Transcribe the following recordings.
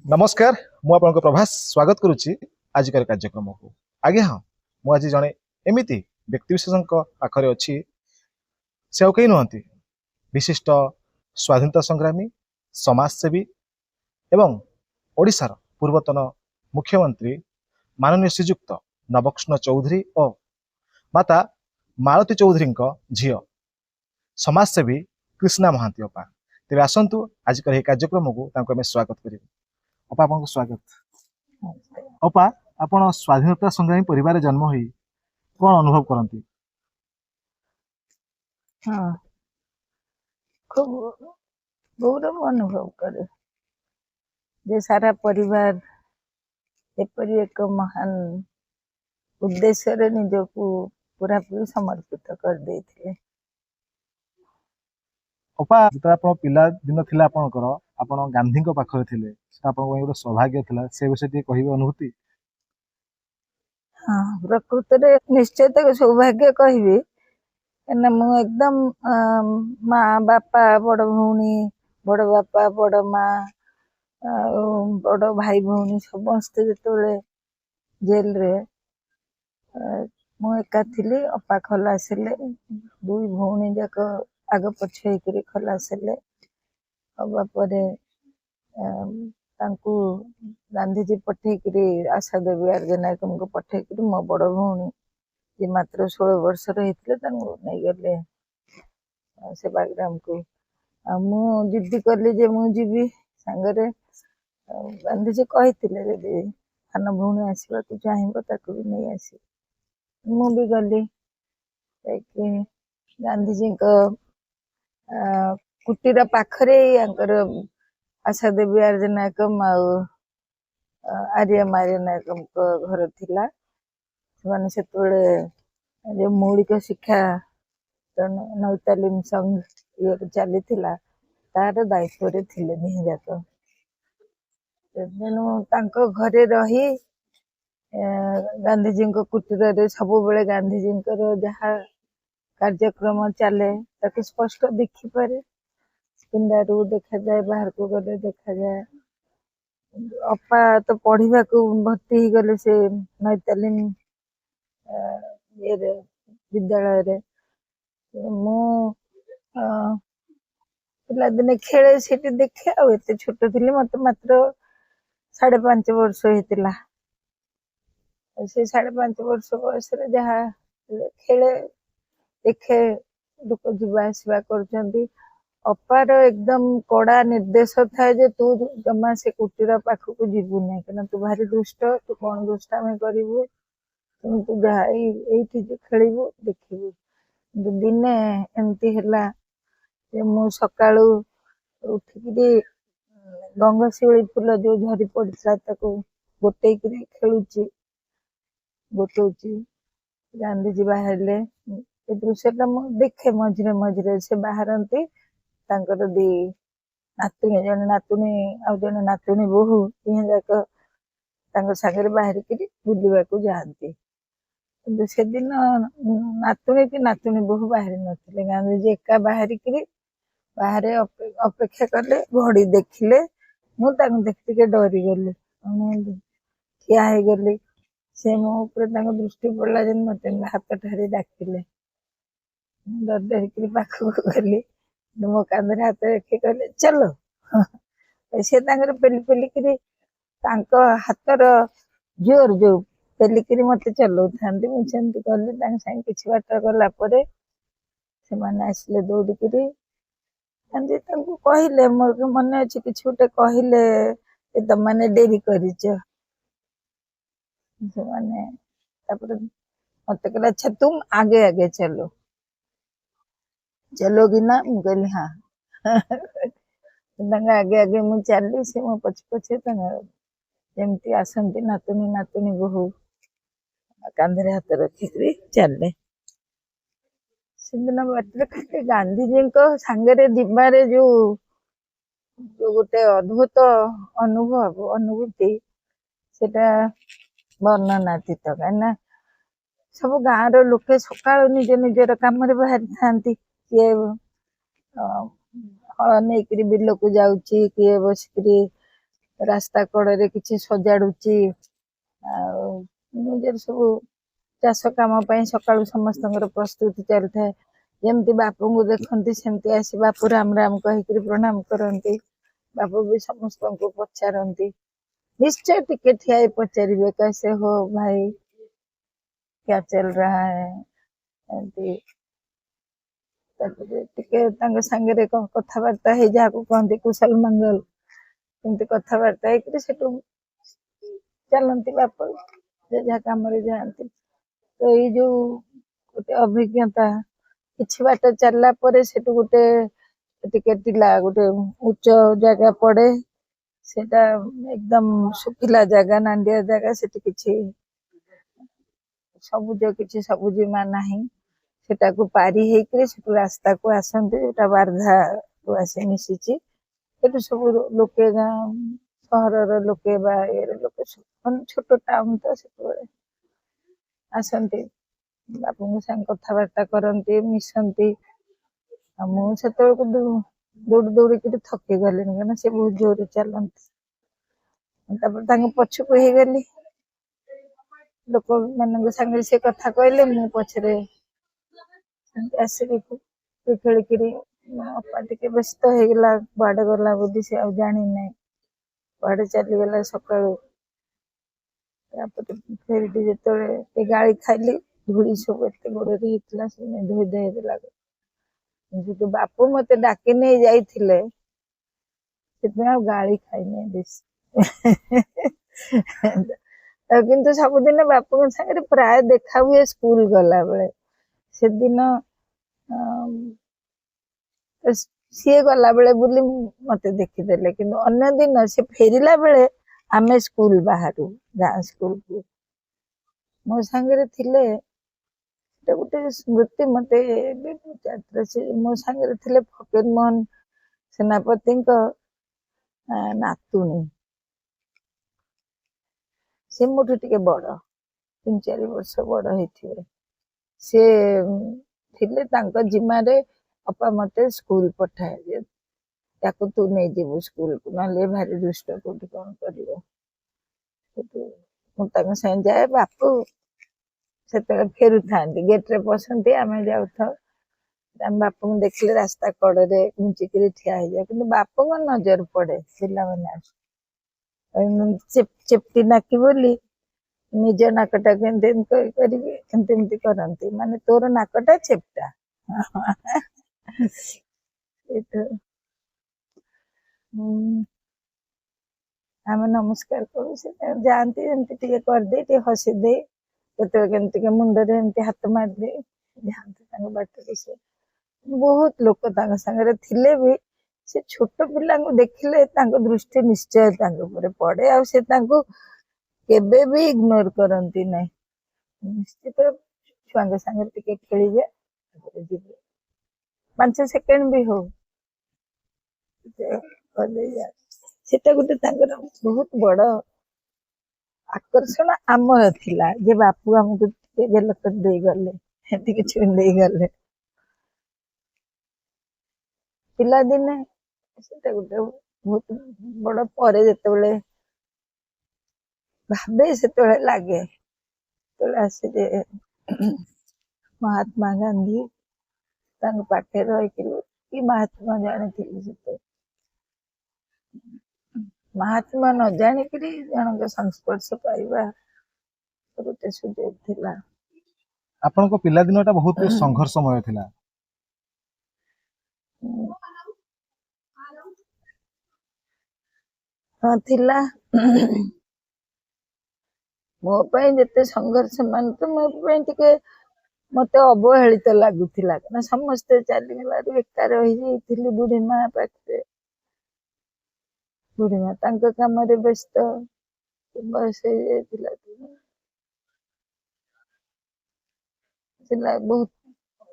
नमस्कार मु आपन प्रभास स्वागत करुच्ची आजिकार कार्यक्रम को आगे हाँ मुझे जड़े एमती व्यक्तिशेष पाखे अच्छी से कई नुहति विशिष्ट स्वाधीनता संग्रामी समाजसेवी एवं ओडिशार पूर्वतन मुख्यमंत्री माननीय श्रीजुक्त नवकृष्ण चौधरी और माता मालती चौधरी झी समाजसेवी कृष्णा महांती अपा तेरे आसतु आजिकार कार्यक्रम को आम स्वागत करूँ। अपा आपको स्वागत। अपा आपण स्वाधीनता संग्रामी परिवार जन्म हुई कौन अनुभव करती? हाँ खूब गौरव अनुभव करे जे सारा परिवार एपरी एक महान उद्देश्य रे निजको पूरा पूरी समर्पित कर देथिले। अपा जिते आप पिला दिन थिला आपनकर आपण गांधी पाखरे थिले सेटा आपन गोटे सौभाग्य थिला से विषय टी कहिबे अनुभूति? हाँ प्रकृत रे निश्चय तो सौभाग्य कहबी एना मु एकदम माँ बापा बड़ भौणी बड़ बापा बड़ माँ बड़ भाई भौणी समस्ते जेतबेले जेल रे मु एका थिली अपा खलासिले दुई भौणी जाक आग पछ होकर खलासिले हवा परे तांकू गांधीजी पठेकरी आशा देवी आर्यनायक को पठेकरी मो बड़ भौणी जे मात्र 16 वर्ष रही नहीं गले सेवाग्राम को मु जिद्दी कली जे मु जीवी सांगरे गांधीजी कही सान भौणी आसवा चाहिए ताकू भी नहीं आसी मु भी गली गांधीजी कुटीर पाखरे आशा देवी आर्य नायक आर्य मार्य नायक घर थिला से जो मौलिक शिक्षा नैतालीम संघ ये चली तार दायित्व थिले निजाक तेणु घरे रही गांधीजी कुटीर सब बेले गांधीजी जहाँ कार्यक्रम चले ताकि स्पष्ट देखी पारे पिंडारू देखा जाए बाहर को गले देखा जाए अपा तो पढ़ा को भर्ती ही गले से नैतालीम ये विद्यालय रे मु पिलादिने खेले से देखे आते छोट थी मत मात्र 5.5 वर्ष होता से 5.5 वर्ष बयस जहाँ खेले देखे लोक जावासवा कर अपार एकदम कड़ा निर्देश था जे तू जमा से कुटीर पाखक जीवु ना कि तू भारी दुष्ट तू कौन दुष्टामी करू तू जहाँ खेलू देखू दिने एमती है मु सका उठिकी गंगशिवली फूल जो झरी पड़ा गोटे खेलुची गोटौची गांधीजी बाहर दृश्य देखे मझे मझे से बाहरती दी नातुणी जन नातुणी आ जन नातुणी बोहू तीन जाक सागर बाहर बुलवा को जाती से दिन नातुणी की नातुणी बोहू बाहर नथिले गांधीजी एका बाहर बाहर अपेक्षा कले घड़ी देखिले मु देखी डरी गली ठिया हो गली से मो दृष्टि पड़ा जे मत हाथ ठारी डाकिले डर डर पाखक गली मो कांधे हाथ रखी कहले चलो से पेली पेलिकी हाथर जोर जो पेलिकी मत चलाऊ था मुझे गली सागे कि बाट गलापर से आसिले दौड़िकी कहले मोर मन अच्छे कि गोटे कहले तुम मैंने डेरी कर मत कहला अच्छा तुम आगे आगे चलो चलोगी ना मुझे कहली हाँ आगे आगे मुझे चली से मो पछे पछे जमती आसती नातुणी नातुणी बोहू कांधे हाथ रखिक चले से दिन बाटर खाली गांधीजी सांगे जीवारे जो जो गोटे अद्भुत अनुभूति सेटा वर्णनातीत कहीं सब गाँव रोके सका निज निजर कम बाहरी था किए हल नहीं बिल को जाऊँ किए बसिक ରାସ୍ତା କଡ଼ରେ କିଛି ସଜାଡୁଛି ଆଉ ନିଜର ସବୁ ଚାଷ କାମ ପାଇଁ ସକାଳୁ ସମସ୍ତଙ୍କର ପ୍ରସ୍ତୁତି ଚାଲିଥାଏ। ଯେମିତି ବାପୁଙ୍କୁ ଦେଖନ୍ତି ସେମିତି ଆସି ବାପୁ ରାମ ରାମ କହିକିରି ପ୍ରଣାମ କରନ୍ତି। ବାପୁ ବି ସମସ୍ତଙ୍କୁ ପଚାରନ୍ତି, निश्चय टिके ठिया पचारे कैसे हो भाई, क्या चल रहा है, एमती टिके सांगे कथबार्ता है जहाँ को कहते कुशल मंगल एमती कथबार्ता है चलती बाप जहाँ कम जाती। तो ये जो गोटे अभिज्ञता किछि बाट चलला परे सेटु गोटे टिके टिला गोटे उच्च जगह पड़े सेटा एकदम सुखिला जगह नांदिया जगह सेठी किछि सबुज किछि सबुजिमा नाही सेटा को पारी हेकरे सेटु रास्ता को आसंते एटा वारधा को आसे मिसिछि। एटु सब लोके सहरर लोके बा ए लोके छोट टाउन तो सेटु आसंते बापू संग कथबार्ता करती मिसंती। मु से दौड़ी दौड़ी थकी गली क्या से बहुत जोर चलती पछक हो गली लोक मान सागर से कथा कहले मु पछरे आसिक खेलिकी अपा टे व्यस्त हो गला बाड़े गला बुद्धि से जानी ना बाड़े चलीगला सका फेर जो गाड़ी खाइली धूली सब एत गोड़े होता धोई देला जो बापू मत डाकी नहीं जाइए गाड़ी खाई बेस किंतु सबुदिन बापू सागर प्राय देखा हुए स्कूल गला बेले से दिन सी गला बेले बुली मत देखीदे कि अन्य दिन से फेरिला बेले आमे स्कूल बाहर गाँ स्कूल को मो सांगे थिले गोटे स्मृति मत मो सांगे थे फकीर मोहन सेनापति नातुणी सी मोटू टे बड़ 3-4 वर्ष बड़ होते सी थिले जिम्मे अपा मत स्कूल पठाए ताकू तू नहीं जीवु स्कूल को ना भारी दुष्ट कौट कौन कर जाए बापू से फेरु था गेट्रे पसंदी आम जाऊ बापू देखले रास्ता कड़े घुंचिकी ठिया हो जाए कि बापू नजर पड़े पिला चेप्टी नाकी बोली निज नाकटा केमती करती माने तोर नाकटा चेप्टा आम नमस्कार करू से जाती करदे हसीदे के मुंडे हाथ मारदे जाती बाटर से बहुत लोक सागर थिले भी से छोट पिला देखिले दृष्टि निश्चय पड़े आ केबे भी इग्नोर करती ना निश्चित छुआ सागर टिके खेलिए 5 सेकेंड भी हो सेटा गोटे बहुत बड़ आकर्षण आमर थिला जे बापू हमको गेल कर दे गले हेती छुई दे गले पिला दिने सेटा गोटे बहुत बड़ परे जेतेबेले भाबे सेतेबेले लागे तो आसे जे महात्मा गांधी पाखे रही कि महात्मा जानी से महात्मा न जानिक जन संस्पर्श पाइबा गोटे सुजोग थिला। आपनको पिला दिनटा बहुत संघर्षमय थिला। हाँ थिला मो पई जते संघर्ष मान तो मो पई टिके मते अवहेलित लागुथिला ना समस्त चलीगला एका रही जाइथिली बुढ़ी माँ पाखे बुढ़ी माँ तांको काम रे व्यस्त बस बहुत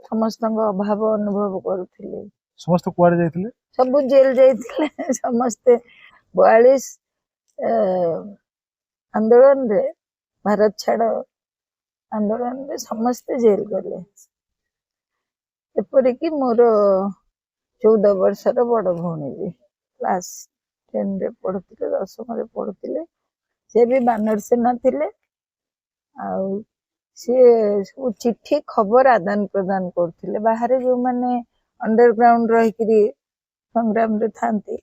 समस्त अभाव अनुभव करुथिले। समस्त कुआडे जाइथिले सब जेल जाइथिले समस्ते 42 आंदोलन रे भारत छाड़ आंदोलन रे समस्ते जेल गले एपरिक मोर 14 वर्षर बड़ भौणी भी क्लास ରେ ପଢୁଥିଲେ, 10ମ ରେ ପଢୁଥିଲେ। ସେ ବି ବାନର ସେନା ଥିଲେ। ଆଉ ସିଏ ସବୁ ଚିଠି ଖବର ଆଦାନ ପ୍ରଦାନ କରୁଥିଲେ। ବାହାରେ ଯୋଉମାନେ ଅଣ୍ଡରଗ୍ରାଉଣ୍ଡ ରହିକିରି ସଂଗ୍ରାମରେ ଥାନ୍ତି,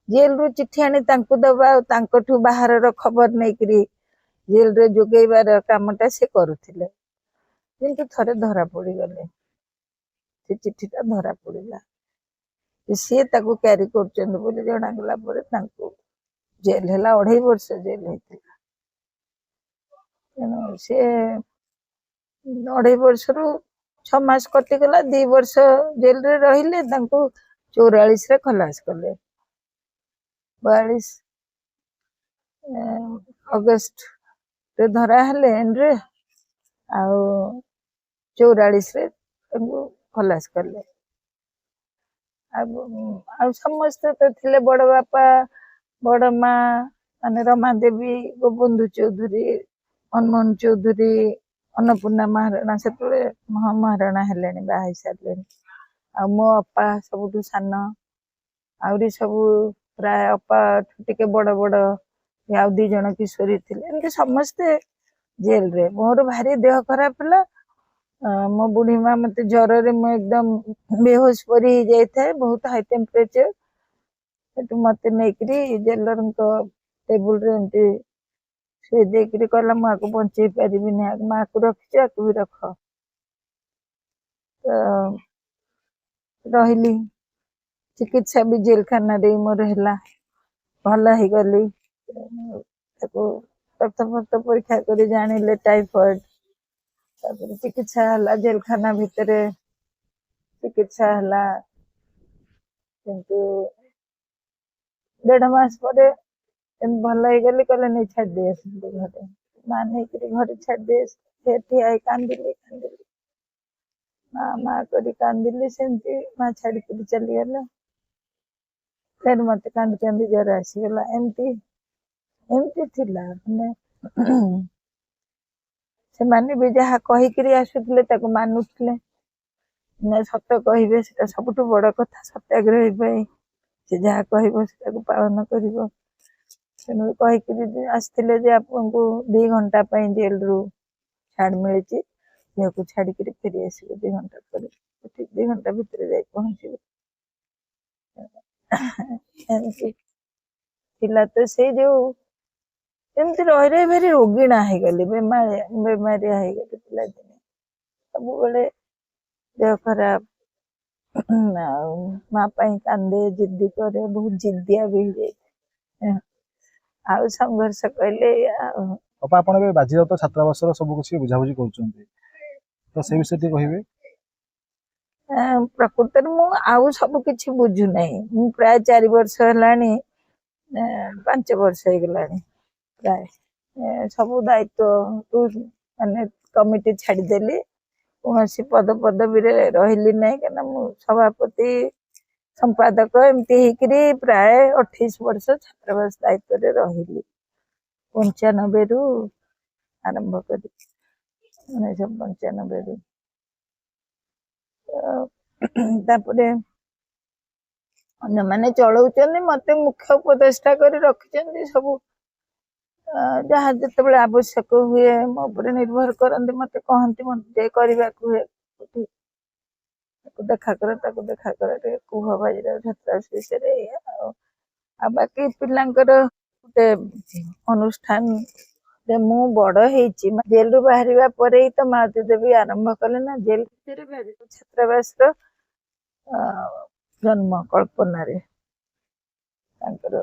ଜେଲରୁ ଚିଠି ଆଣି ତାଙ୍କୁ ଦବା ଆଉ ତାଙ୍କଠୁ ବାହାରର ଖବର ନେଇକିରି ଜେଲରେ ଯୋଗେଇବାର କାମଟା ସେ କରୁଥିଲେ। କିନ୍ତୁ ଥରେ ଧରା ପଡିଗଲେ, ସେ ଚିଠିଟା ଧରା ପଡିଲା। ସିଏ ତାକୁ କ୍ୟାରି କରୁଛନ୍ତି ବୋଲି ଜଣାଗଲା ପରେ ତାଙ୍କୁ ଜେଲ ହେଲା, 2.5 ବର୍ଷ ଜେଲ ହେଇଥିଲା। ତେଣୁ ସିଏ 2.5 ବର୍ଷରୁ 6 ମାସ କଟିଗଲା, 2 ବର୍ଷ ଜେଲରେ ରହିଲେ। ତାଙ୍କୁ 44ରେ ଖଲାସ କଲେ। 42 ଅଗଷ୍ଟରେ ଧରା ହେଲେ ଏଣ୍ଡରେ, ଆଉ 44ରେ ତାଙ୍କୁ ଖଲାସ କଲେ। ଆଉ ସମସ୍ତେ ତ ଥିଲେ, ବଡ ବାପା ବଡ ମା ମାନେ ରମା ଦେବୀ, ଗୋବନ୍ଧୁ ଚୌଧୁରୀ, ମନମୋହନ ଚୌଧୁରୀ, ଅନ୍ନପୂର୍ଣ୍ଣା ମହାରଣା, ସେତେବେଳେ ମହାରଣା ହେଲେଣି, ବାହା ହେଇସାରିଲେଣି। ଆଉ ମୋ ଅପା ସବୁଠୁ ସାନ, ଆହୁରି ସବୁ ପ୍ରାୟ ଅପାଠୁ ଟିକେ ବଡ ବଡ, ଆଉ 2 ଜଣ କିଶୋରୀ ଥିଲେ। ଏମିତି ସମସ୍ତେ ଜେଲରେ। ମୋର ଭାରି ଦେହ ଖରାପ ହେଲା। ମୋ ବୁଢୀ ମା ମତେ ଜ୍ୱରରେ, ମୁଁ ଏକଦମ ବେହୋସ ପରି ହେଇଯାଇଥାଏ, ବହୁତ ହାଇ ଟେମ୍ପରେଚର। ସେଠୁ ମତେ ନେଇକିରି ଜେଲରଙ୍କ ଟେବୁଲରେ ଏମିତି ଶୋଇ ଦେଇକିରି କହିଲା, ମୁଁ ଆକୁ ବଞ୍ଚେଇ ପାରିବିନି, ମାକୁ ରଖିଛି, ଆକୁ ବି ରଖ। ତ ରହିଲି, ଚିକିତ୍ସା ବି ଜେଲଖାନାରେ ମୋର ହେଲା, ଭଲ ହେଇଗଲି। ତାକୁ ରକ୍ତ ଫକ୍ତ ପରୀକ୍ଷା କରି ଜାଣିଲେ ଟାଇଫଏଡ। ତାପରେ ଚିକିତ୍ସା ହେଲା, ଜେଲଖାନା ଭିତରେ ଚିକିତ୍ସା ହେଲା। କିନ୍ତୁ 1.5 ମାସ ପରେ ଭଲ ହେଇଗଲି। କହିଲେ ନେଇ ଛାଡିଦେଇ ଆସନ୍ତୁ ଘରେ। ମା ନେଇକିରି ଘରେ ଛାଡିଦେଇ ଆସିଲେ। ଠିଆ ହେଇ କାନ୍ଦିଲି ମା କରି କାନ୍ଦିଲି। ସେମିତି ମା ଛାଡିକିରି ଚାଲିଗଲା। ଫେର ମତେ କାନ୍ଦି କାନ୍ଦି ଜ୍ୱର ଆସିଗଲା। ଏମିତି ଥିଲା। ମାନେ ସେମାନେ ବି ଯାହା କହିକିରି ଆସୁଥିଲେ ତାକୁ ମାନୁଥିଲେ। ସତ କହିବେ, ସେଟା ସବୁଠୁ ବଡ କଥା ସତ୍ୟାଗ୍ରହୀ ପାଇଁ। ସେ ଯାହା କହିବ ସେଟାକୁ ପାଳନ କରିବ। ତେଣୁ କହିକିରି ଆସିଥିଲେ ଯେ ଆପଣଙ୍କୁ 2 ଘଣ୍ଟା ପାଇଁ ଜେଲରୁ ଛାଡ ମିଳିଛି, ଝିଅକୁ ଛାଡିକିରି ଫେରି ଆସିବେ 2 ଘଣ୍ଟା ପରେ। 2 ଘଣ୍ଟା ଭିତରେ ଯାଇ ପହଞ୍ଚିବେ। ଏମିତି ଥିଲା। ତ ସେଇ ଯୋଉ ଏମିତି ରହି ରହି ଭାରି ରୋଗୀଣା ହେଇଗଲି, ବେମାରିଆ ହେଇଗଲି ପିଲାଦିନେ। ସବୁବେଳେ ଦେହ ଖରାପ, ଆଉ ମା ପାଇଁ କାନ୍ଦେ, ଜିଦ୍ଦି କରେ, ବହୁତ ଜିଦ୍ଦିଆ ବି ହେଇଯାଇଛି। ଆଉ ସଂଘର୍ଷ କହିଲେ ଆଉ। ଅପା, ଆପଣ ଏବେ ବାଜିରାଉତ ଛାତ୍ରାବାସର ସବୁ କିଛି ବୁଝାବୁଝି କରୁଛନ୍ତି, ତ ସେ ବିଷୟରେ ଟିକେ କହିବେ। ପ୍ରକୃତରେ ମୁଁ ଆଉ ସବୁ କିଛି ବୁଝୁନାହିଁ। ମୁଁ ପ୍ରାୟ 4 ବର୍ଷ ହେଲାଣି, 5 ବର୍ଷ ହେଇଗଲାଣି ପ୍ରାୟ, ସବୁ ଦାୟିତ୍ୱ ମାନେ କମିଟି ଛାଡିଦେଲି। କୌଣସି ପଦପଦବୀରେ ରହିଲି ନାହିଁ, କାହିଁକିନା ମୁଁ ସଭାପତି, ସମ୍ପାଦକ ଏମିତି ହେଇକିରି ପ୍ରାୟ 28 ବର୍ଷ ଛାତ୍ରାବାସ ଦାୟିତ୍ୱରେ ରହିଲି। 95ରୁ ଆରମ୍ଭ କରି 1995ରୁ। ତାପରେ ଅନ୍ୟମାନେ ଚଳଉଛନ୍ତି, ମତେ ମୁଖ୍ୟ ଉପଦେଷ୍ଟା କରି ରଖିଛନ୍ତି। ସବୁ ଯାହା ଯେତେବେଳେ ଆବଶ୍ୟକ ହୁଏ ମୋ ଉପରେ ନିର୍ଭର କରନ୍ତି, ମତେ କହନ୍ତି, ମତେ ଯାଇ କରିବାକୁ ହୁଏ। ତାକୁ ଦେଖା କର, ତାକୁ ଦେଖା କର, ଟିକେ କୁହ ବାଜିରାଉତ ଛାତ୍ରାବାସ ବିଷୟରେ। ଆଉ ବାକି ପିଲାଙ୍କର ଗୋଟେ ଅନୁଷ୍ଠାନରେ ମୁଁ ବଡ ହେଇଛି। ଜେଲରୁ ବାହାରିବା ପରେ ହିଁ ତ ମାଳତୀ ଦେବୀ ଆରମ୍ଭ କଲେ ନା ଜେଲ ଭିତରେ ବାଜିରାଉତ ଛାତ୍ରାବାସର ଜନ୍ମ କଳ୍ପନାରେ। ତାଙ୍କର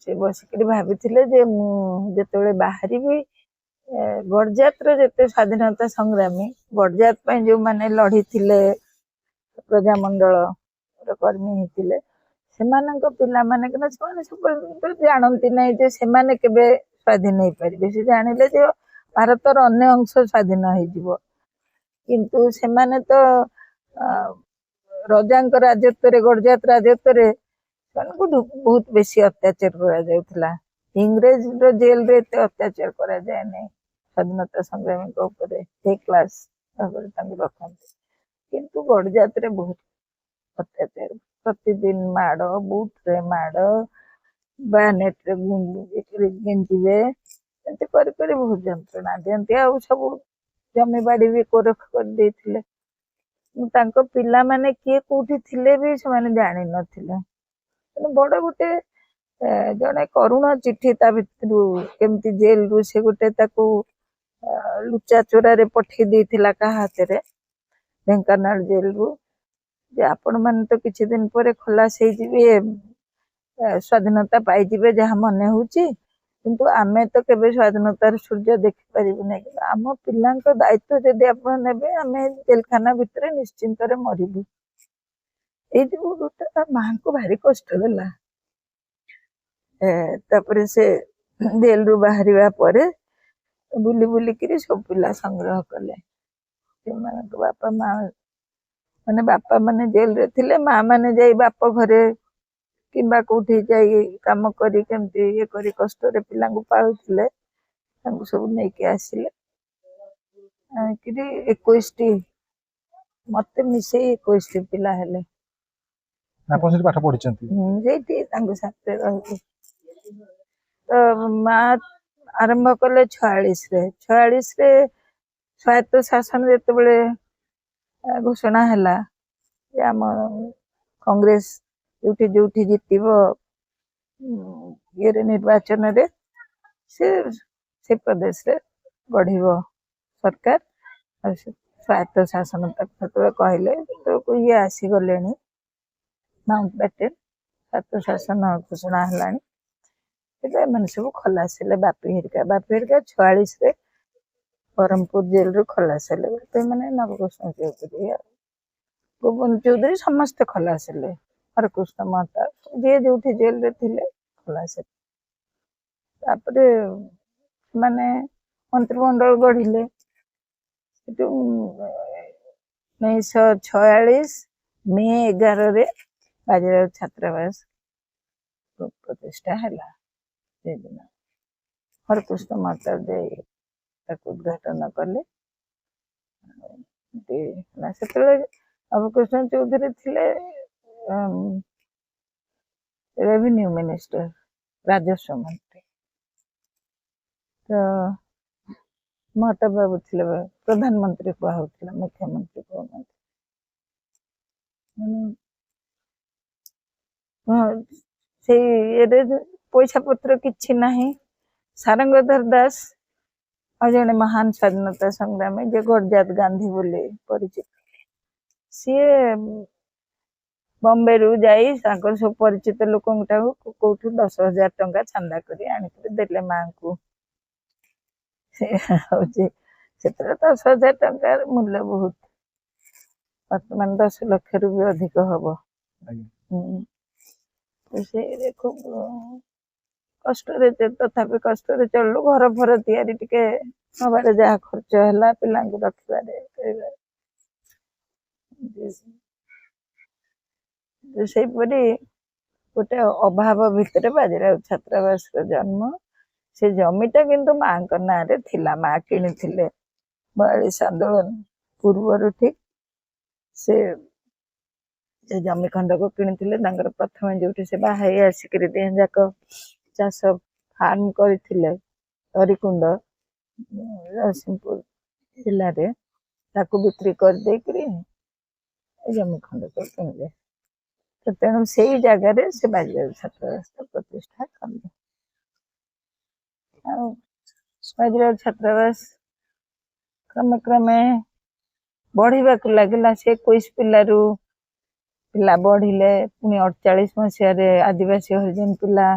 ସେ ବସିକିରି ଭାବିଥିଲେ ଯେ ମୁଁ ଯେତେବେଳେ ବାହାରିବି, ଗଡଜାତର ଯେତେ ସ୍ୱାଧୀନତା ସଂଗ୍ରାମୀ, ଗଡଜାତ ପାଇଁ ଯୋଉମାନେ ଲଢିଥିଲେ, ପ୍ରଜାମଣ୍ଡଳର କର୍ମୀ ହେଇଥିଲେ, ସେମାନଙ୍କ ପିଲାମାନେ, କିନ୍ତୁ ସେମାନେ ସବୁ ଜାଣନ୍ତି ନାହିଁ ଯେ ସେମାନେ କେବେ ସ୍ୱାଧୀନ ହେଇପାରିବେ। ସେ ଜାଣିଲେ ଯେ ଭାରତର ଅନ୍ୟ ଅଂଶ ସ୍ୱାଧୀନ ହେଇଯିବ, କିନ୍ତୁ ସେମାନେ ତ ରଜାଙ୍କ ରାଜତ୍ୱରେ, ଗଡଜାତ ରାଜତ୍ୱରେ ସେମାନଙ୍କୁ ବହୁତ ବେଶୀ ଅତ୍ୟାଚାର କରାଯାଉଥିଲା। ଇଂରେଜର ଜେଲରେ ଏତେ ଅତ୍ୟାଚାର କରାଯାଏ ନାହିଁ ସ୍ୱାଧୀନତା ସଂଗ୍ରାମୀଙ୍କ ଉପରେ, ଏ କ୍ଲାସ ଭାବରେ ତାଙ୍କୁ ରଖନ୍ତି। କିନ୍ତୁ ଗଡଜାତରେ ବହୁତ ଅତ୍ୟାଚାର प्रतिदिन माड़ बुट रे माड़ बानेट रे गेंजिबे एमती कर बहुत जंत्रणा दियंती आ सब जमी बाड़ी भी कोरख कर देथिले तांको पिला माने किए कोठी थिले भी से माने जानि नथिले बड़ गोटे जड़े करुण चिठी ता भितर केमती जेल रु से गोटे ताको लुचा चोरा रे पठे देथिला का हाथ रे ढेंकानाल जेल रु जे आपण माने तो किछि दिन पर खलास हे जिवे स्वाधीनता पाई जिवे जहा मने होची किंतु आमे तो केबे स्वाधीनतार सूर्य देखि परिबु नै आम पिलांक दायित्व जदि आपण नेबे आमे जेलखाना भितर निश्चिंत रे मरिबु ए जो गोटे मां को भारी कष्ट देला तापर से जेल रु बाहरिबा परे बुली बुली करी सब पिला संग्रह कले बापा माने जेल रे थिले माँ माने जाई बाप घरे किंबा कोठी जाई काम करी केमती ये करी कष्ट रे पिला को पाळुथिले तांको सब नै के आसिले कि 21 मते मिसे 21 पिला हेले ଆପଣ ସେଠି ପାଠ ପଢିଛନ୍ତି जेठी तांको साथे रहू तो माँ आरंभ कले 46 रे स्वायत्त शासन जेते बेले घोषणा हैला जे आम कांग्रेस जोठी जोठी जितिबो ये निर्वाचन रे से प्रदेश रे गढ़िबो सरकार और स्वायत्त शासन तक कहले तो ये आसी गलेनी माउंट बैटेन स्वायत्त शासन घोषणा हैलानी मैंने सब खलास हेले बापी हेरिका 46 रे ब्रह्मपुर जेल रु खलास हेले बापी मैंने नवकृष्ण चौधरी गोविंद चौधरी समस्त खलास हेले हरकृष्ण महता जे जो जेल रे थिले खलास तापरे माने मंत्रिमंडल गढ़िले 1946 मे 11 रे बाजीराव छात्रावास प्रतिष्ठा हैला दिन हरकृष्ण महता दे उद्घाटन कले से अवकृष्ण चौधरी थिले रेवेन्यू मिनिस्टर राजस्व मंत्री तो महता बाबू थिले प्रधानमंत्री कहउथिले मुख्यमंत्री कहउथिले से पैसा पत्र किछि नाही सारंगधर दास और जने महान स्वाधीनता संग्रामी जे गडजात गांधी बोले परिचित सी बॉम्बे रु जाई तांकर सब परिचित लोकंटा कोठु 10,000 टंका चंदा करी आनी देले मां को से 10,000 टंका मूल्य बहुत वर्तमान 10 लाख रु भी अधिक हबो से खूब कष्ट तथापि कष्ट चलू घर फर तैयारी टिके हबारे जहाँ खर्च है पिला रखिबारे से गोटे अभाव भितर बाजीराव छात्रावास जन्म से जमीटा किंतु माँ ना रे थिला माँ किनी 42 आंदोलन पूर्व ठीक से जमी खंड को किनी प्रथम जो से बाहर आसिक जाक चाष फार्म करथिले तरीकुंड नरसिंहपुर जिले रे ताकू बिक्री कर दे करी जमी खंड को किनले तो तेणु से जगह से बाजीराव छात्रावास प्रतिष्ठा कले बाजीराव छात्रावास क्रमे क्रमे बढ़िबा को लागला से 21 पिला बढ़िले पुणी 48 मसीह आदिवासी हरिजन पिला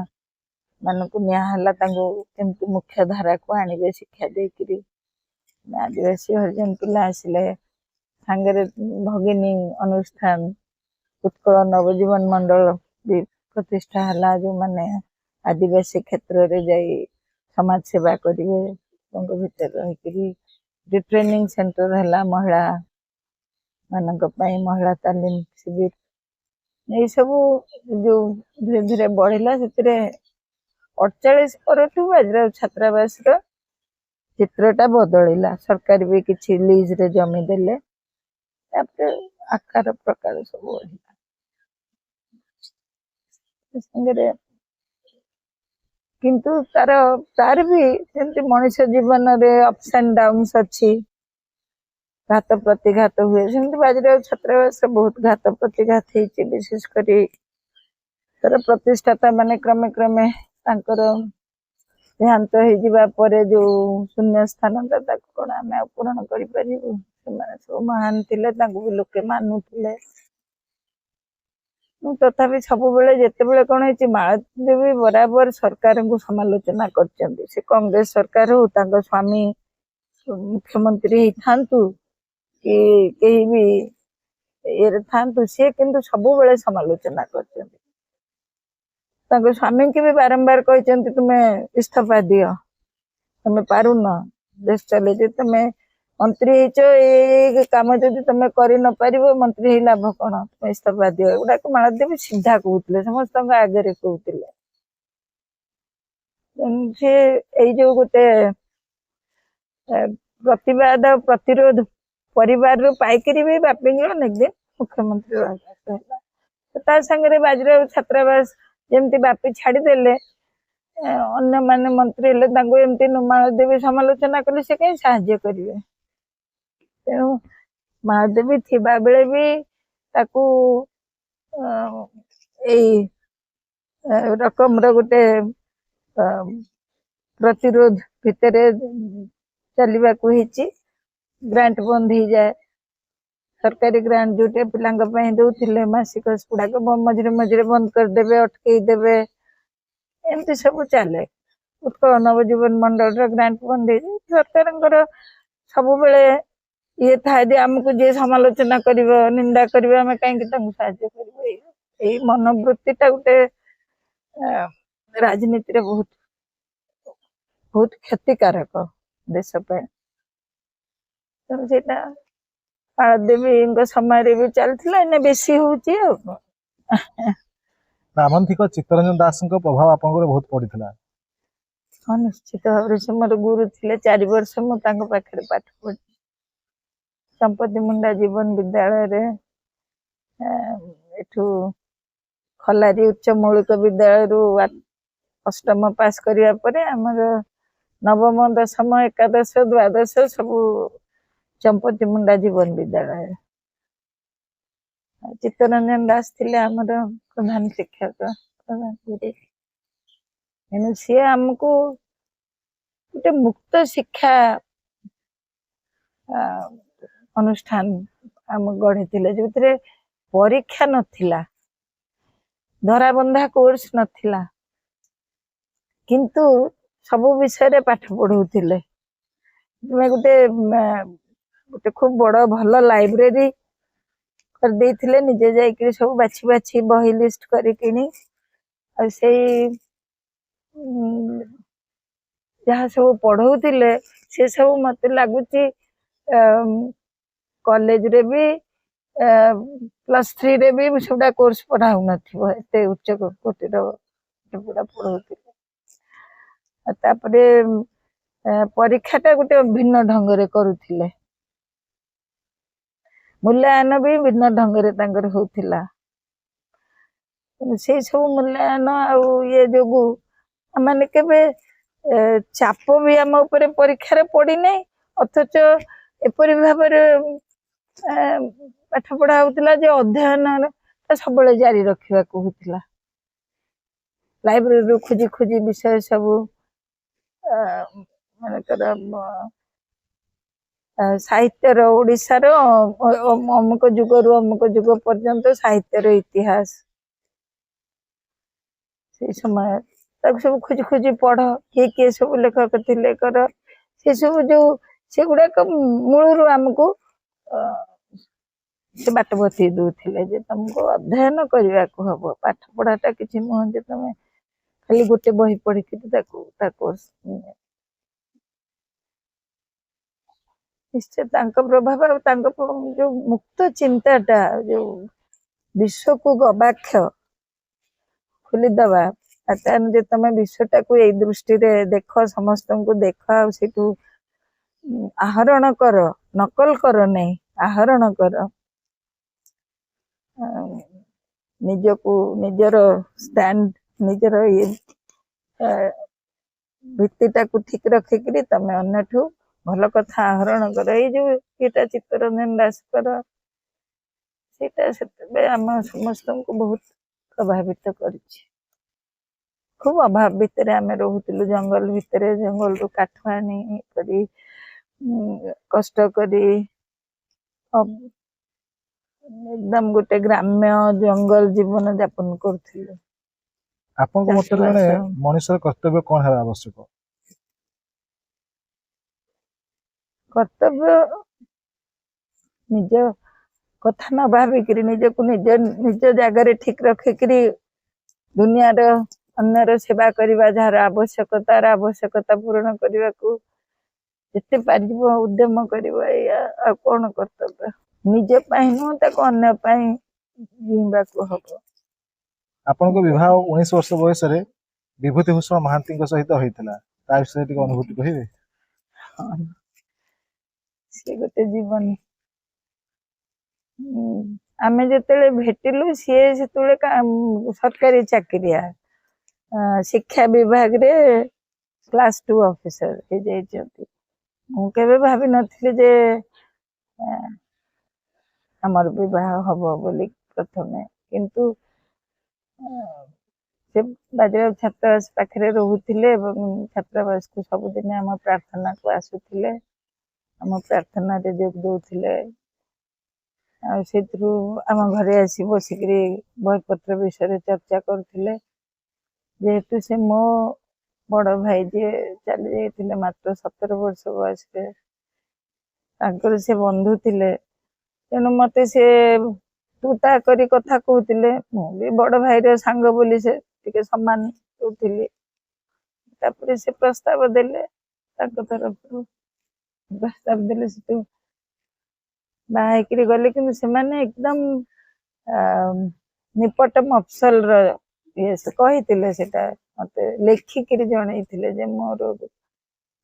मानक निहला केमती मुख्य धारा को आणवे शिक्षा देकरी आदिवासी हरिजन पिला आसिले सांगे भगिनी अनुष्ठान उत्कल नवजीवन मंडल भी प्रतिष्ठा है जो माने आदिवासी क्षेत्र रे जाई समाज सेवा करिवे भीतर रही ट्रेनिंग सेंटर है महिला मानक महिला तालीम शिविर ये सब जो धीरे धीरे बढ़ला से 48 पर बाजीराव छात्रावास चित्रटा बदलिला सरकार भी किसी लीज रे जमी देले आकार प्रकार सब बढ़िला। ସାଙ୍ଗରେ କିନ୍ତୁ ତାର ବି ଯେମିତି ମଣିଷ ଜୀବନରେ ଅପ୍ସ ଆଣ୍ଡ ଡାଉନ୍ସ ଅଛି, ଘାତ ପ୍ରତିଘାତ ହୁଏ, ସେମିତି ବାଜିରାଉତ ଛାତ୍ରାବାସରେ ବହୁତ ଘାତ ପ୍ରତିଘାତ ହେଇଛି। ବିଶେଷ କରି ତାର ପ୍ରତିଷ୍ଠାତା ମାନେ କ୍ରମେ କ୍ରମେ ତାଙ୍କର ଦେହାନ୍ତ ହେଇଯିବା ପରେ ଯୋଉ ଶୂନ୍ୟ ସ୍ଥାନଟା ତାକୁ କଣ ଆମେ ଆଉ ପୂରଣ କରିପାରିବୁ? ସେମାନେ ସବୁ ମହାନ ଥିଲେ, ତାଙ୍କୁ ବି ଲୋକେ ମାନୁଥିଲେ। ତଥାପି ସବୁବେଳେ ଯେତେବେଳେ କଣ ହେଇଛି, ମାଳତୀ ବରାବର ସରକାରଙ୍କୁ ସମାଲୋଚନା କରିଛନ୍ତି। ସେ କଂଗ୍ରେସ ସରକାର ହଉ, ତାଙ୍କ ସ୍ୱାମୀ ମୁଖ୍ୟମନ୍ତ୍ରୀ ହେଇଥାନ୍ତୁ କି କେହି ବି ଇଏରେ ଥାନ୍ତୁ, ସିଏ କିନ୍ତୁ ସବୁବେଳେ ସମାଲୋଚନା କରିଛନ୍ତି। ତାଙ୍କ ସ୍ୱାମୀଙ୍କୁ ବି ବାରମ୍ବାର କହିଛନ୍ତି ତୁମେ ଇସ୍ତଫା ଦିଅ, ତମେ ପାରୁନ ଦେଶ ଚଲେଇ, ତମେ ମନ୍ତ୍ରୀ ହେଇଛ, ଏଇ କାମ ଯଦି ତମେ କରି ନ ପାରିବ ମନ୍ତ୍ରୀ ହେଇ ଲାଭ କଣ, ତମେ ଇସ୍ତଫା ଦିଅ। ଏଗୁଡାକ ମାଳତୀ ସିଧା କହୁଥିଲେ, ସମସ୍ତଙ୍କ ଆଗରେ କହୁଥିଲେ। ସେ ଏଇ ଯୋଉ ଗୋଟେ ପ୍ରତିବାଦ ପ୍ରତିରୋଧ ପରିବାରରୁ ପାଇକିରି ବି ବାପିଙ୍କର ଅନେକ ଦିନ ମୁଖ୍ୟମନ୍ତ୍ରୀ ହେଲା। ତା ସାଙ୍ଗରେ ବାଜିରାଉତ ଛାତ୍ରାବାସ ଯେମିତି ବାପି ଛାଡିଦେଲେ, ଅନ୍ୟମାନେ ମନ୍ତ୍ରୀ ହେଲେ, ତାଙ୍କୁ ଏମିତି ମାଳତୀ ସମାଲୋଚନା କଲେ, ସେ କାହିଁ ସାହାଯ୍ୟ କରିବେ? ତେଣୁ ମାଳତୀ ଥିବା ବେଳେ ବି ତାକୁ ଏଇ ରକମର ଗୋଟେ ପ୍ରତିରୋଧ ଭିତରେ ଚାଲିବାକୁ ହେଇଛି। ଗ୍ରାଣ୍ଟ ବନ୍ଦ ହେଇଯାଏ, ସରକାରୀ ଗ୍ରାଣ୍ଟ ଯୋଉଟା ପିଲାଙ୍କ ପାଇଁ ଦଉଥିଲେ ମାସିକ, ଗୁଡାକ ମଝିରେ ମଝିରେ ବନ୍ଦ କରିଦେବେ, ଅଟକେଇ ଦେବେ, ଏମିତି ସବୁ ଚାଲେ। ଉତ୍କଳ ନବଜୀବନ ମଣ୍ଡଳର ଗ୍ରାଣ୍ଟ ବନ୍ଦ ହେଇଯାଏ। ସରକାରଙ୍କର ସବୁବେଳେ ଇଏ ଥାଏ ଯେ ଆମକୁ ଯିଏ ସମାଲୋଚନା କରିବ, ନିନ୍ଦା କରିବ, ଆମେ କାହିଁକି ତାଙ୍କୁ ସାହାଯ୍ୟ କରିବୁ? ଏଇ ମନୋବୃତ୍ତିଟା ଗୋଟେ ରାଜନୀତିରେ ବହୁତ ବହୁତ କ୍ଷତିକାରକ ଦେଶ ପାଇଁ। ତେଣୁ ସେଇଟା ମାଳତୀଙ୍କ ସମୟରେ ବି ଚାଲିଥିଲା, ଏଇନା ବେଶୀ ହଉଛି ଆଉ। ପ୍ରାବନ୍ଧିକ ଚିତ୍ତରଞ୍ଜନ ଦାସଙ୍କ ପ୍ରଭାବ ଆପଣଙ୍କର ବହୁତ ପଡିଥିଲା। ହଁ, ନିଶ୍ଚିତ ଭାବରେ ସେ ମୋର ଗୁରୁ ଥିଲେ। 4 ବର୍ଷ ମୁଁ ତାଙ୍କ ପାଖରେ ପାଠ ପଢିଛି, ସମ୍ପତ୍ତି ମୁଣ୍ଡା ଜୀବନ ବିଦ୍ୟାଳୟରେ। ଏଠୁ ଖଲାରି ଉଚ୍ଚ ମୌଳିକ ବିଦ୍ୟାଳୟରୁ 8ମ ପାସ୍ କରିବା ପରେ ଆମର ନବମ, ଦଶମ, ଏକାଦଶ, ଦ୍ୱାଦଶ ସବୁ ଚମ୍ପତି ମୁଣ୍ଡା ଜୀବନ ବିଦ୍ୟାଳୟ। ଚିତ୍ତରଞ୍ଜନ ଦାସ ଥିଲେ ଆମର ପ୍ରଧାନ ଶିକ୍ଷକ, ପ୍ରଧାନ ଗୁରୁ। ତେଣୁ ସିଏ ଆମକୁ ଗୋଟେ ମୁକ୍ତ ଶିକ୍ଷା ଅନୁଷ୍ଠାନ ଆମକୁ ଗଢିଥିଲେ, ଯୋଉଥିରେ ପରୀକ୍ଷା ନଥିଲା, ଧରାବନ୍ଧା କୋର୍ସ ନଥିଲା, କିନ୍ତୁ ସବୁ ବିଷୟରେ ପାଠ ପଢଉଥିଲେ। ଗୋଟେ ଖୁବ ବଡ ଭଲ ଲାଇବ୍ରେରୀ କରିଦେଇଥିଲେ, ନିଜେ ଯାଇକି ସବୁ ବାଛି ବାଛି ବହି ଲିଷ୍ଟ କରି କିଣି, ଆଉ ସେଇ ଯାହା ସବୁ ପଢଉଥିଲେ ସେ ସବୁ ମତେ ଲାଗୁଛି କଲେଜରେ ବି +3 ରେ ବି ସେଗୁଡା କୋର୍ସ ପଢା ହଉନଥିବ, ଏତେ ଉଚ୍ଚ କୋଟିର ପୁରା ପଢଉଥିଲେ। ତାପରେ ପରୀକ୍ଷାଟା ଗୋଟେ ଭିନ୍ନ ଢଙ୍ଗରେ କରୁଥିଲେ, ମୂଲ୍ୟାୟନ ବି ଭିନ୍ନ ଢଙ୍ଗରେ ତାଙ୍କର ହଉଥିଲା। ସେଇ ସବୁ ମୂଲ୍ୟାୟନ ଆଉ ଇଏ ଯୋଗୁ ଆମେ କେବେ ଚାପ ବି ଆମ ଉପରେ ପରୀକ୍ଷାରେ ପଡିନାହିଁ, ଅଥଚ ଏପରି ଭାବରେ ପାଠ ପଢା ହଉଥିଲା ଯେ ଅଧ୍ୟୟନ ସବୁବେଳେ ଜାରି ରଖିବାକୁ ହଉଥିଲା। ଲାଇବ୍ରେରୀରୁ ଖୋଜି ଖୋଜି ବିଷୟ ସବୁ ମନେକର ସାହିତ୍ୟର, ଓଡିଶାର ଅମୁକ ଯୁଗରୁ ଅମୁକ ଯୁଗ ପର୍ଯ୍ୟନ୍ତ ସାହିତ୍ୟର ଇତିହାସ, ସେଇ ସମୟ ତାକୁ ସବୁ ଖୋଜି ଖୋଜି ପଢ, କିଏ କିଏ ସବୁ ଲେଖକ ଥିଲେ କର, ସେ ସବୁ ଯୋଉ ସେଗୁଡାକ ମୂଳରୁ ଆମକୁ ସେ ବାଟ ବତେଇ ଦଉଥିଲେ ଯେ ତମକୁ ଅଧ୍ୟୟନ କରିବାକୁ ହବ, ପାଠ ପଢାଟା କିଛି ନୁହଁ ଯେ ତମେ ଖାଲି ଗୋଟେ ବହି ପଢିକି ତାକୁ ନିଶ୍ଚୟ ତାଙ୍କ ପ୍ରଭାବ ଆଉ ତାଙ୍କ ଯୋଉ ମୁକ୍ତ ଚିନ୍ତାଟା, ଯୋଉ ବିଶ୍ୱକୁ ଗବାକ୍ଷ ଖୋଲିଦବା, ଯେ ତମେ ବିଶ୍ୱଟାକୁ ଏଇ ଦୃଷ୍ଟିରେ ଦେଖ, ସମସ୍ତଙ୍କୁ ଦେଖ, ଆଉ ସେଇଠୁ ଆହରଣ କର, ନକଲ କର ନାହିଁ, ଆହରଣ କର। ନିଜକୁ ନିଜର ଷ୍ଟାଣ୍ଡ ନିଜର ଇଏ ଭିତ୍ତିଟାକୁ ଠିକ ରଖିକିରି ତମେ ଅନ୍ୟଠୁ ଭଲ କଥା ଆହରଣ କର। ଏଇ ଯୋଉ ଏଇଟା ଚିତ୍ତରଞ୍ଜନ ଦାସଙ୍କର ସେଇଟା ସେତେବେଳେ ଆମ ସମସ୍ତଙ୍କୁ ବହୁତ ପ୍ରଭାବିତ କରିଛି। খুব অভাব ভিতরে ଆମେ ରହୁଥିଲୁ, ଜଙ୍ଗଲ ଭିତରେ, ଜଙ୍ଗଲରୁ କାଠ ଆଣି କରି କଷ୍ଟ କରି ଏକଦମ ଗୋଟେ ଗ୍ରାମ୍ୟ ଜଙ୍ଗଲ ଜୀବନ ଯାପନ କରୁଥିଲୁ। ଆପଣଙ୍କ ମତରେ ଜଣେ ମଣିଷର କର୍ତ୍ତବ୍ୟ କଣ ହେବା ଆବଶ୍ୟକ? କର୍ତ୍ତବ୍ୟ ନିଜ କଥା ନ ଭାବିକିରି ନିଜକୁ ନିଜ ଜାଗାରେ ଠିକ ରଖିକିରି ଦୁନିଆର ଅନ୍ୟର ସେବା କରିବା, ଯାହାର ଆବଶ୍ୟକତା ପୂରଣ କରିବାକୁ ଯେତେ ପାରିବ ଉଦ୍ୟମ କରିବ। ଏଇଆ ଆଉ କଣ କର୍ତ୍ତବ୍ୟ? ନିଜ ପାଇଁ ନୁହଁ, ତାକୁ ଅନ୍ୟ ପାଇଁ ଜିଇବାକୁ ହବ। ଆପଣଙ୍କ ବିବାହ 19 ବର୍ଷ ବୟସରେ ବିଭୂତିଭୂଷଣ ମହାନ୍ତିଙ୍କ ସହିତ ହୋଇଥିଲା, ତା ବିଷୟରେ ଟିକେ ଅନୁଭୂତି କହିବେ? ସେ ଗୋଟେ ଜୀବନୀ। ଆମେ ଯେତେବେଳେ ଭେଟିଲୁ ସିଏ ସେତେବେଳେ ସରକାରୀ ଚାକିରିଆ, ଶିକ୍ଷା ବିଭାଗରେ କ୍ଲାସ 2 ଅଫିସର ହେଇଯାଇଛନ୍ତି। ମୁଁ କେବେ ଭାବିନଥିଲି ଯେ ଆମର ବିବାହ ହବ ବୋଲି ପ୍ରଥମେ, କିନ୍ତୁ ସେ ବାଜିରାଉତ ଛାତ୍ରାବାସ ପାଖରେ ରହୁଥିଲେ ଏବଂ ଛାତ୍ରାବାସକୁ ସବୁଦିନ ଆମ ପ୍ରାର୍ଥନାକୁ ଆସୁଥିଲେ, ଆମ ପ୍ରାର୍ଥନାରେ ଯୋଗ ଦଉଥିଲେ। ଆଉ ସେଥିରୁ ଆମ ଘରେ ଆସି ବସିକିରି ବହିପତ୍ର ବିଷୟରେ ଚର୍ଚ୍ଚା କରୁଥିଲେ। ଯେହେତୁ ସେ ମୋ ବଡ଼ ଭାଇ ଯିଏ ଚାଲି ଯାଇଥିଲେ ମାତ୍ର 17 ବର୍ଷ ବୟସରେ, ତାଙ୍କର ସେ ବନ୍ଧୁ ଥିଲେ। ତେଣୁ ମତେ ସେ ତୁ ତା କରି କଥା କହୁଥିଲେ। ମୁଁ ବି ବଡ଼ ଭାଇର ସାଙ୍ଗ ବୋଲି ସେ ଟିକେ ସମ୍ମାନ ଦଉଥିଲି। ତାପରେ ସେ ପ୍ରସ୍ତାବ ଦେଲେ, ତାଙ୍କ ତରଫରୁ ପ୍ରସ୍ତାବ ଦେଲେ, ସେଠୁ ବାହା ହେଇକିରି ଗଲେ। କିନ୍ତୁ ସେମାନେ ଏକଦମ ନିପଟ ମଫସଲର ଇଏ ସେ କହିଥିଲେ, ସେଟା ମତେ ଲେଖିକିରି ଜଣେଇଥିଲେ ଯେ ମୋର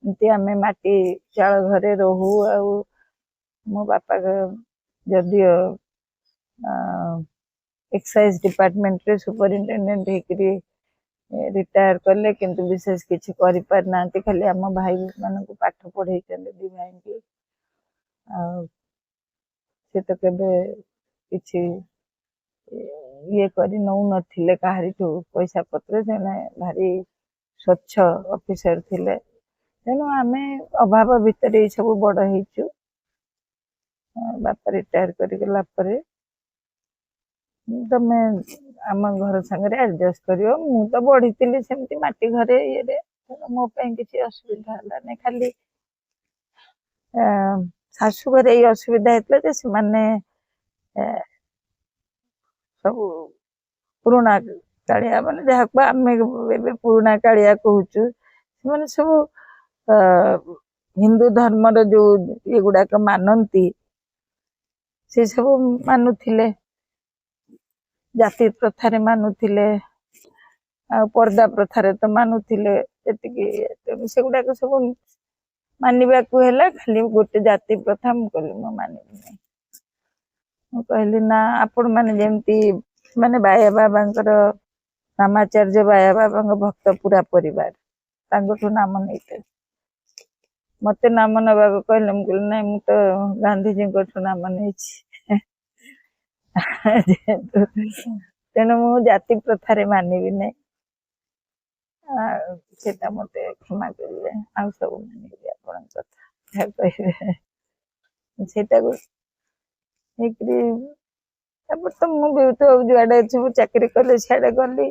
ଏମିତି ଆମେ ମାଟି ଚାଳ ଘରେ ରହୁ। ଆଉ ମୋ ବାପା ଯଦିଓ ଏକ୍ସାଇଜ ଡିପାର୍ଟମେଣ୍ଟରେ ସୁପରିନଟେଣ୍ଡେଣ୍ଟ ହେଇକିରି ରିଟାୟାର କଲେ, କିନ୍ତୁ ବିଶେଷ କିଛି କରିପାରିନାହାନ୍ତି। ଖାଲି ଆମ ଭାଇ ମାନଙ୍କୁ ପାଠ ପଢେଇଛନ୍ତି, 2 ଭାଇଙ୍କୁ। ଆଉ ସେ ତ କେବେ କିଛି ଇଏ କରି ନଉନଥିଲେ କାହାରିଠୁ ପଇସା ପତ୍ର। ଜଣେ ଭାରି ସ୍ୱଚ୍ଛ ଅଫିସର ଥିଲେ। ତେଣୁ ଆମେ ଅଭାବ ଭିତରେ ଏଇ ସବୁ ବଡ଼ ହେଇଛୁ। ବାପା ରିଟାୟାର କରିଗଲା ପରେ ତମେ ଆମ ଘର ସାଙ୍ଗରେ ଆଡଜଷ୍ଟ କରିବ। ମୁଁ ତ ବଢିଥିଲି ସେମିତି ମାଟି ଘରେ ଇଏରେ, ମୋ ପାଇଁ କିଛି ଅସୁବିଧା ହେଲାନି। ଖାଲି ଶାଶୁ ଘରେ ଏଇ ଅସୁବିଧା ହେଇଥିଲା ଯେ ସେମାନେ ସବୁ ପୁରୁଣା କାଳିଆ, ମାନେ ଯାହାକୁ ଆମେ ଏବେ ପୁରୁଣା କାଳିଆ କହୁଛୁ, ସେମାନେ ସବୁ ହିନ୍ଦୁ ଧର୍ମର ଯୋଉ ଏଗୁଡାକ ମାନନ୍ତି, ସେ ସବୁ ମାନୁଥିଲେ। ଜାତି ପ୍ରଥାରେ ମାନୁଥିଲେ, ଆଉ ପର୍ଦା ପ୍ରଥାରେ ତ ମାନୁଥିଲେ ଯେତିକି। ତେଣୁ ସେଗୁଡାକ ସବୁ ମାନିବାକୁ ହେଲା। ଖାଲି ଗୋଟେ ଜାତି ପ୍ରଥା ମୁଁ କହିଲି ମୁଁ ମାନିବି ନାହିଁ। ମୁଁ କହିଲି ନା, ଆପଣ ମାନେ ଯେମିତି ମାନେ ବାୟା ବାବାଙ୍କର, ରାମାଚାର୍ଯ୍ୟ ବାୟା ବାବାଙ୍କ ଭକ୍ତ ପୁରା ପରିବାର, ତାଙ୍କଠୁ ନାମ ନେଇଥିଲେ। ମତେ ନାମ ନେବାକୁ କହିଲେ, ମୁଁ କହିଲି ନାଇଁ, ମୁଁ ତ ଗାନ୍ଧିଜୀଙ୍କଠୁ ନାମ ନେଇଛି। ତେଣୁ ମୁଁ ଜାତି ପ୍ରଥାରେ ମାନିବି ନାହିଁ। ସେଟା ମତେ କ୍ଷମା କରିବେ, ଆଉ ସବୁ ମାନିବି ଆପଣଙ୍କ କଥା ଯାହା କହିବେ। ସେଇଟାକୁ ହେଇକିରି ତାପରେ ତ ମୁଁ ବି ତ ଯୁଆଡେ ସବୁ ଚାକିରି କଲେ ସିଆଡେ ଗଲି,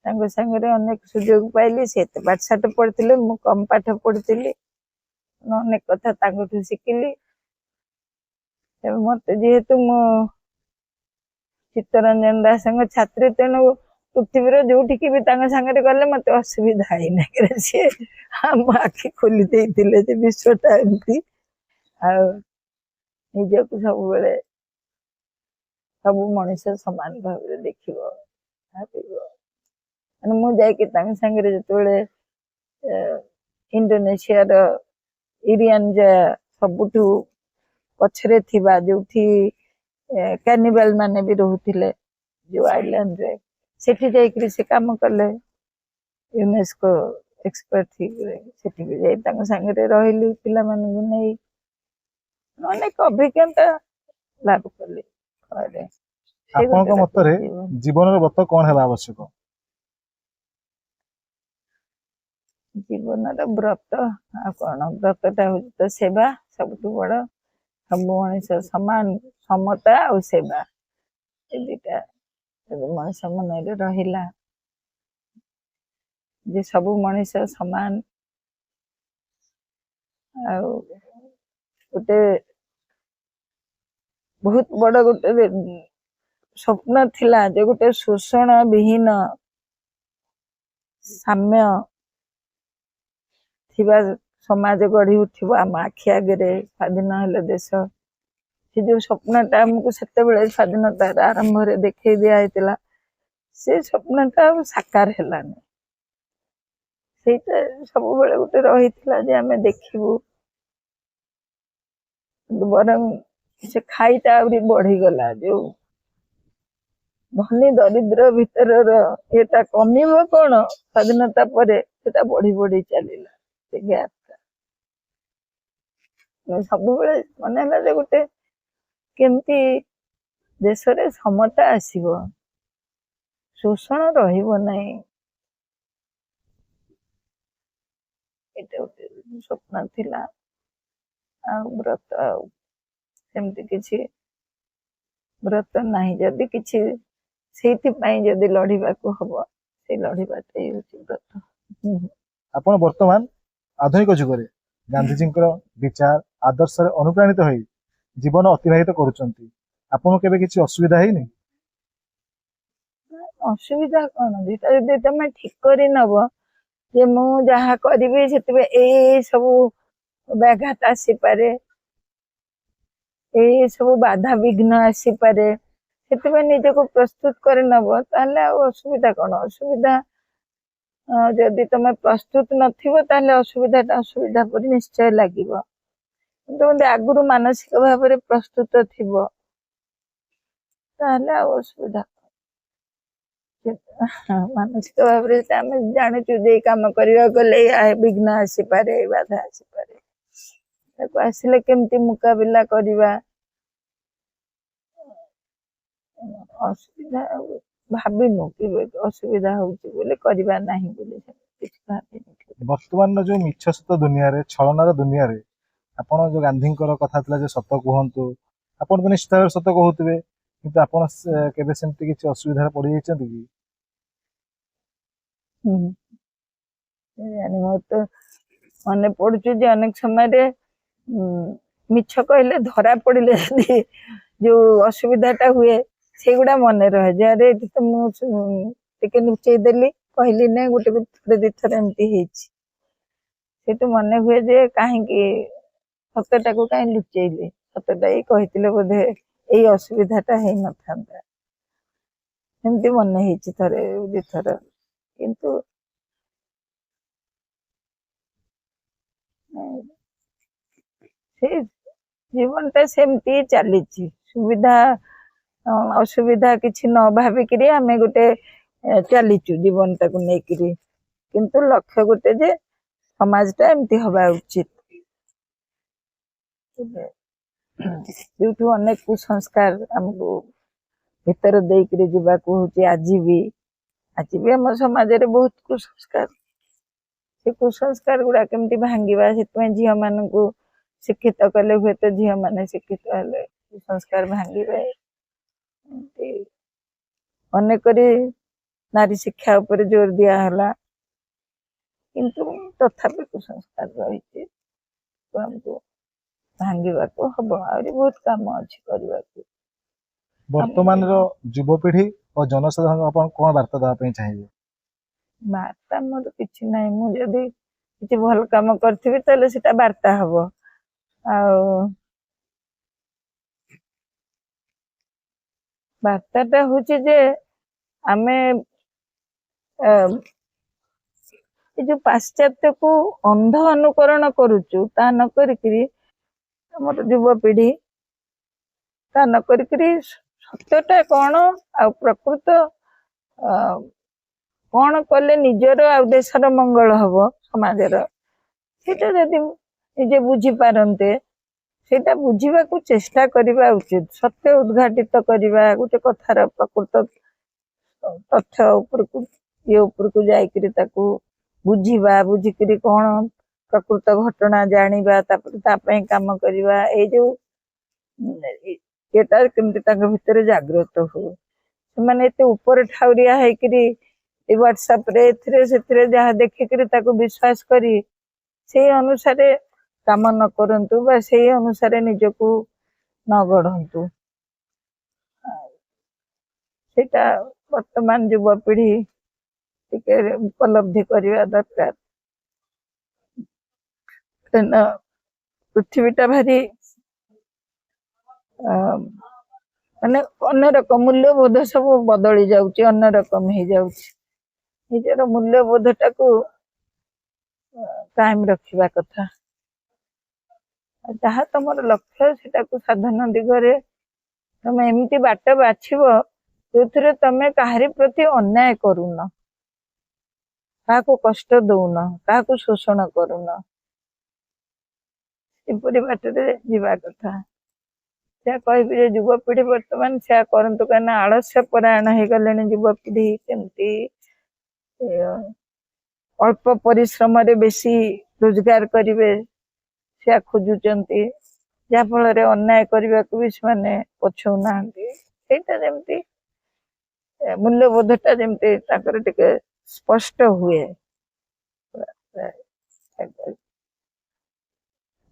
ତାଙ୍କ ସାଙ୍ଗରେ ଅନେକ ସୁଯୋଗ ପାଇଲି। ସେ ଏତେ ପାଠଶାଠ ପଢିଥିଲେ, ମୁଁ କମ ପାଠ ପଢିଥିଲି। ଅନେକ କଥା ତାଙ୍କଠୁ ଶିଖିଲି। ମତେ ଯେହେତୁ ମୁଁ ଚିତ୍ତରଞ୍ଜନ ଦାସଙ୍କ ଛାତ୍ରୀ, ତେଣୁ ପୃଥିବୀର ଯୋଉଠିକି ବି ତାଙ୍କ ସାଙ୍ଗରେ ଗଲେ ମତେ ଅସୁବିଧା ହେଇନାହିଁ। ସିଏ ଆମ ଆଖି ଖୋଲି ଦେଇଥିଲେ ଯେ ବିଶ୍ୱଟା ଏମିତି, ଆଉ ନିଜକୁ ସବୁବେଳେ ସବୁ ମଣିଷ ସମାନ ଭାବରେ ଦେଖିବ, ଭାବିବ। ମୁଁ ଯାଇକି ତାଙ୍କ ସାଙ୍ଗରେ ଯେତେବେଳେ ଇଣ୍ଡୋନେସିଆର ଇରିଆଞ୍ଜା ସବୁଠୁ ପଛରେ ଥିବା, ଯୋଉଠି କ୍ୟାନିବାଲ ମାନେ ବି ରହୁଥିଲେ, जो आइलैंड रे सेठी जाइकरी से काम कले यूनेस्को एक्सपर्ट थी सेठी भी जाई तांग संगे रहिली पिला मानू नै अनेक अभिज्ञता लाभ कले घरे से ଆପଣଙ୍କ गोटे ମତରେ जीवन ଜୀବନର ବ୍ରତ କଣ ହେବା ଆବଶ୍ୟକ? जीवन व्रत आ कौन व्रतटा हूँ तो सेवा सबुठ बड़ सब मनीष समान समता और सेवा ये दुटा मनीष मन रहा जे सब मनीष समान आ गोटे बहुत बड़ गोटे स्वप्न थिला जे गोटे शोषण विहीन साम्य थिबा समाज गढ़ी उठिब आम आखि आगे स्वाधीन हेले देश से जो स्वप्नटा आमको सेते स्वाधीनता आरंभ देखई दिया से स्वप्नटा साकार हेलानी सेटा सब गोटे रही जे आम देखिबू बरं से खाईटा आउरी बढ़ी गला जो धनी दरिद्र भितर एटा कमिब कौन स्वाधीनता परे सेटा बढ़ी बढ़ी चलिला से गैपटा सब मन है गोटे केमती देश रे समता आसीब शोषण रहिब नहीं एटा गोटे स्वप्न थिला आ व्रत सेमती किछि व्रत नहीं जदि किछि सेति पई जदि लड़िबा को हबो से लड़िबाटे होछि व्रत ଆପଣ ବର୍ତ୍ତମାନ ଆଧୁନିକ ଯୁଗରେ ଗାନ୍ଧୀଜୀଙ୍କର ବିଚାର ଆଦର୍ଶରେ ଅନୁପ୍ରାଣିତ ହୋଇ ଜୀବନ ଅତିବାହିତ କରୁଛନ୍ତି। ଆପଣଙ୍କୁ କେବେ କିଛି ଅସୁବିଧା ହେଇନି? असुविधा कौन जेटा जदि तमे ठीक करि नब जे मु जहा करिवे सेतबे ए सब व्याघात आसी पारे ए सब बाधा विघ्न आसी पारे सेतबे निजे को प्रस्तुत कर नब ताले असुविधा कौन असुविधा जदि तमे प्रस्तुत नथिबो ताले असुविधा पर निश्चय लागिबो किंतु आगुरु मानसिक भाव में प्रस्तुत थिबो ताले असुविधा मानसिक भाव में आम जानूचु जे काम करने गले विघ्न आसी पारे बाधा आसी पारे आसिले केमती मुकाबिला करवा असुविधा भाविनु कि असुविधा होले करवा नहीं बोले भाविनु ବର୍ତ୍ତମାନର ଯୋଉ ମିଛ ସତ ଦୁନିଆରେ ଛଳନାର ଦୁନିଆରେ ଆପଣ ଯୋଉ ଗାନ୍ଧୀଙ୍କର କଥା ଥିଲା ଯେ ସତ କୁହନ୍ତୁ ଆପଣ ତ ନିଶ୍ଚିତ ଭାବରେ ସତ କହୁଥିବେ କିନ୍ତୁ ଆପଣ କେବେ ସେମିତି କିଛି ଅସୁବିଧାରେ ପଡିଯାଇଛନ୍ତି କି? मोर तो मन पड़ुचु जे अनेक समय मिछ कहले धरा पड़े जो असुविधाटा हुए से गुड़ा मन रहे जे तो मुझे लुचई देली कहली ना गोटे थोड़े दी थर एमती से तो मन हुए जे कहीं सतटा को कहीं लुचेली सतटा ही कहते बोधे यही असुविधाटा है न था एमती मन हो थरे दी थर किंतु से जीवनटा सेमती चली सुविधा असुविधा किसी न भाविक आम गोटे चलीचु जीवनटा को लेकिन किंतु लक्ष्य गोटे जे समाजटा एमती हवा उचित जो अनेक कुसंस्कार आमको भीतर देकर जीवा को आज भी आम समाज रे बहुत कुसंस्कार से कुसंस्कार गुड़ा केमती भांगा से झील मान शिक्षित कले हुए तो झील मैंने शिक्षित हेले कुसंस्कार भांगे अनेक नारी शिक्षा उपर जोर दिया किंतु तथापि कुसंस्कार रही हमको भांगा को हम आहरी बहुत काम अच्छी करने वर्तमान युवपीढ़ी और जनसाधारण आप कौन वार्ता देवाई चाहिए? वार्ता मोर कि ना मुझे किसी भल कम करी तेल से वार्ता हम वार्ताटा हूँ जे आमे जो पाश्चात्य को अंध अनुकरण करुचु ता न करी युवपीढ़ी ता न करी ସତ୍ୟଟା କଣ ଆଉ ପ୍ରକୃତ ଅ, କଣ କଲେ ନିଜର ଆଉ ଦେଶର ମଙ୍ଗଳ ହବ ସମାଜର, ସେଇଟା ଯଦି ନିଜେ ବୁଝିପାରନ୍ତେ, ସେଇଟା ବୁଝିବାକୁ ଚେଷ୍ଟା କରିବା ଉଚିତ। ସତ୍ୟ ଉଦ୍ଘାଟିତ କରିବା, ଗୋଟେ କଥାର ପ୍ରକୃତ ତଥ୍ୟ ଉପରକୁ ଉପରକୁ ଯାଇକିରି ତାକୁ ବୁଝିବା, ବୁଝିକିରି କଣ ପ୍ରକୃତ ଘଟଣା ଜାଣିବା, ତାପରେ ତା ପାଇଁ କାମ କରିବା। ଏଇ ଯୋଉ ଏଟା କେମିତି ତାଙ୍କ ଭିତରେ ଜାଗ୍ରତ ହୁଏ। ସେମାନେ ଏତେ ଉପରେ ଠାଉରିଆ ହେଇକିରି ଏଇ ହ୍ୱାଟ୍ସଆପ ରେ ଏଥିରେ ସେଥିରେ ଯାହା ଦେଖିକିରି ତାକୁ ବିଶ୍ୱାସ କରି ସେଇ ଅନୁସାରେ କାମ ନ କରନ୍ତୁ ବା ସେଇ ଅନୁସାରେ ନିଜକୁ ନ ଗଢନ୍ତୁ। ସେଇଟା ବର୍ତ୍ତମାନ ଯୁବପିଢି ଟିକେ ଉପଲବ୍ଧି କରିବା ଦରକାର। କାରଣ ପୃଥିବୀଟା ଭାରି ମାନେ ଅନ୍ୟ ରକମ ମୂଲ୍ୟବୋଧ ସବୁ ବଦଳି ଯାଉଛି, ଅନ୍ୟ ରକମ ହେଇଯାଉଛି। ନିଜର ମୂଲ୍ୟବୋଧଟାକୁ କାଏମ ରଖିବା କଥା। ଯାହା ତମର ଲକ୍ଷ୍ୟ ସେଟାକୁ ସାଧନ ଦିଗରେ ତମେ ଏମିତି ବାଟ ବାଛିବ ଯୋଉଥିରେ ତମେ କାହାରି ପ୍ରତି ଅନ୍ୟାୟ କରୁନ, କାହାକୁ କଷ୍ଟ ଦଉନ, କାହାକୁ ଶୋଷଣ କରୁନ, ଏପରି ବାଟରେ ଯିବା କଥା। ସେୟା କହିବି ଯେ ଯୁବପିଢି ବର୍ତ୍ତମାନ ସେୟା କରନ୍ତୁ, କାହିଁକିନା ଆଳସ୍ୟ ପରାୟଣ ହେଇଗଲେଣି ଯୁବପିଢି। କେମିତି ଅଳ୍ପ ପରିଶ୍ରମରେ ବେଶୀ ରୋଜଗାର କରିବେ ସେୟା ଖୋଜୁଛନ୍ତି, ଯାହା ଫଳରେ ଅନ୍ୟାୟ କରିବାକୁ ବି ସେମାନେ ପଛଉନାହାନ୍ତି। ସେଇଟା ଯେମିତି ମୂଲ୍ୟବୋଧଟା ଯେମିତି ତାଙ୍କର ଟିକେ ସ୍ପଷ୍ଟ ହୁଏ।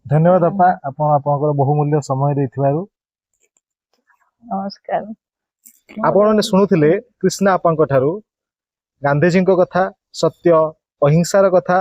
ଧନ୍ୟବାଦ ବାପା, ଆପଣ ଆପଣଙ୍କର ବହୁମୂଲ୍ୟ ସମୟ ଦେଇଥିବାରୁ। ନମସ୍କାର। ଆପଣମାନେ ଶୁଣୁଥିଲେ କୃଷ୍ଣା ଆପାଙ୍କ ଠାରୁ ଗାନ୍ଧୀଜୀଙ୍କ କଥା, ସତ୍ୟ ଅହିଂସାର କଥା,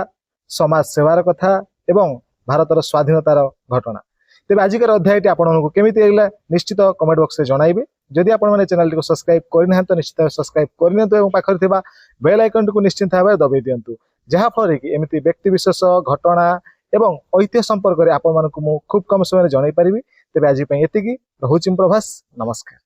ସମାଜ ସେବାର କଥା ଏବଂ ଭାରତର ସ୍ୱାଧୀନତାର ଘଟଣା। ତେବେ ଆଜିକାର ଅଧ୍ୟାୟଟି ଆପଣମାନଙ୍କୁ କେମିତି ଲାଗିଲା ନିଶ୍ଚିତ କମେଣ୍ଟ ବକ୍ସରେ ଜଣାଇବେ। ଯଦି ଆପଣମାନେ ଚ୍ୟାନେଲଟିକୁ ସବସ୍କ୍ରାଇବ କରିନାହାନ୍ତି ତ ନିଶ୍ଚିତ ସବସ୍କ୍ରାଇବ କରିନିଅନ୍ତୁ ଏବଂ ପାଖରେ ଥିବା ବେଲ୍ ଆଇକନଟିକୁ ନିଶ୍ଚିତ ଭାବରେ ଦବାଇ ଦିଅନ୍ତୁ, ଯାହାଫଳରେ କି ଏମିତି ବ୍ୟକ୍ତିବିଶେଷ, ଘଟଣା ଏବଂ ଐତିହ୍ୟ ସମ୍ପର୍କରେ ଆପଣମାନଙ୍କୁ ମୁଁ ଖୁବ୍ କମ ସମୟରେ ଜଣାଇ ପାରିବି। ତେବେ ଆଜି ପାଇଁ ଏତିକି। ରହୁଛି ପ୍ରଭାସ, ନମସ୍କାର।